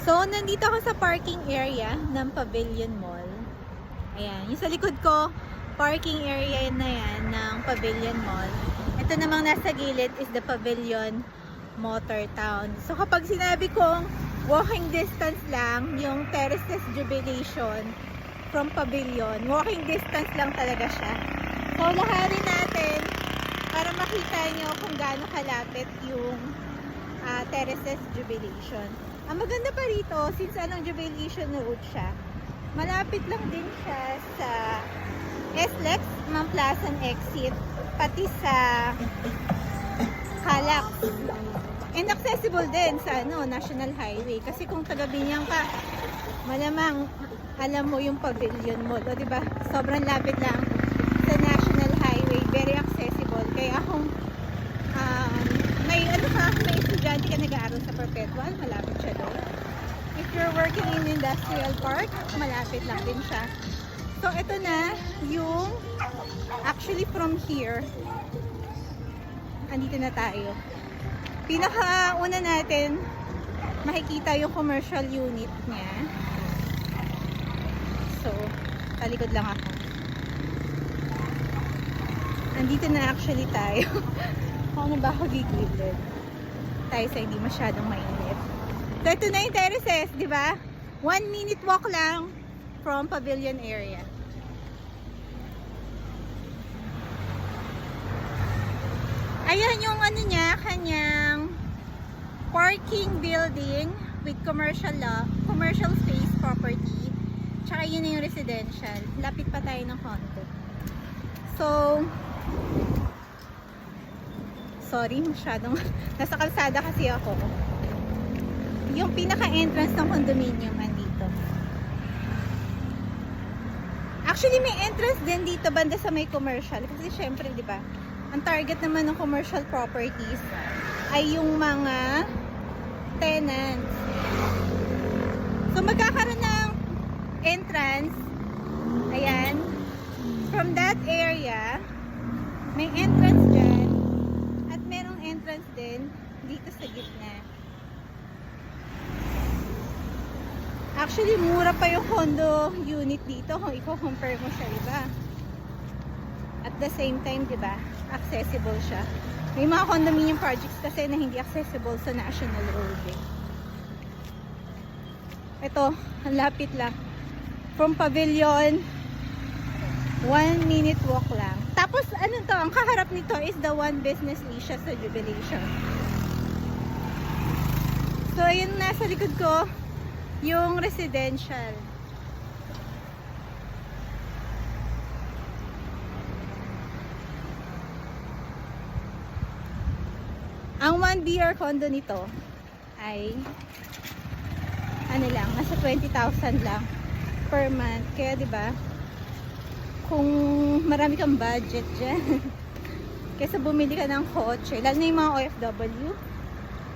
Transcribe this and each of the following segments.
So, nandito ako sa parking area ng Pavilion Mall. Ayan, yung sa likod ko, parking area na yan ng Pavilion Mall. Ito namang nasa gilid is the Pavilion Motor Town. So, kapag sinabi kong walking distance lang yung Terraces Jubilation from Pavilion, walking distance lang talaga siya. So, laharin natin para makita nyo kung gaano kalapit yung Terraces Jubilation. Ang maganda pa rito, since anong Jubilation Road siya, malapit lang din siya sa SLEX, Mamplasan Exit, pati sa Calax. And accessible din sa National Highway. Kasi kung taga Binyang ka, malamang alam mo yung Pavilion Mall. O diba? Sobrang lapit lang sa National Highway. Very accessible. Kaya kung may estudyante ka nag-aaral sa Perpetual, malapit siya doon. If you're working in Industrial Park, malapit lang din siya. So, ito na yung actually from here, andito na tayo. Pinakauna natin makikita yung commercial unit niya. So, talikod lang ako. Andito na actually tayo. Paano ba ako gigilid? Tayo sa hindi masyadong mainit. So, ito na yung terraces, di ba? 1 minute walk lang from Pavilion area. Ayan yung niya, kanyang parking building with commercial space property. Tsaka yun yung residential. Lapit pa tayo ng condo. So, sorry, masyadong nasa kalsada kasi ako. Yung pinaka-entrance ng condominium andito. Actually, may entrance din dito banda sa may commercial. Kasi syempre, di ba? Ang target naman ng commercial properties ay yung mga tenants. So, magkakaroon ng entrance. Ayan. From that area, may entrance dyan. At merong entrance din dito sa gitna. Actually, mura pa yung condo unit dito kung i-compare mo sa iba. At the same time, di ba, accessible siya. May mga condominium projects kasi na hindi accessible sa National Road. Ito, ang lapit lang. From Pavilion, 1 minute walk lang. Tapos, ano to, ang kaharap nito is the One Business Asia sa Jubilation. So, ayun nasa likod ko, yung residential. Ang 1BR condo nito ay ano lang, nasa 20,000 lang per month. Kaya 'di ba? Kung marami kang budget diyan, kaysa bumili ka ng kotse, lalo na yung mga OFW.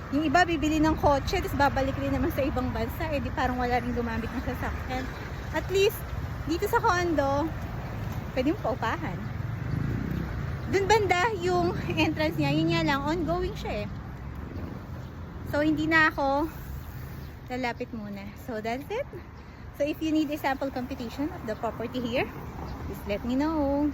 Yung iba bibili ng kotse, tapos babalik rin naman sa ibang bansa, di parang wala rin gumamit ng sasakyan. At least dito sa condo, pwede mo paupahan. Dun banda yung entrance niya, yun nga lang, ongoing siya eh. So, hindi na ako lalapit muna. So, that's it. So, if you need a sample computation of the property here, please let me know.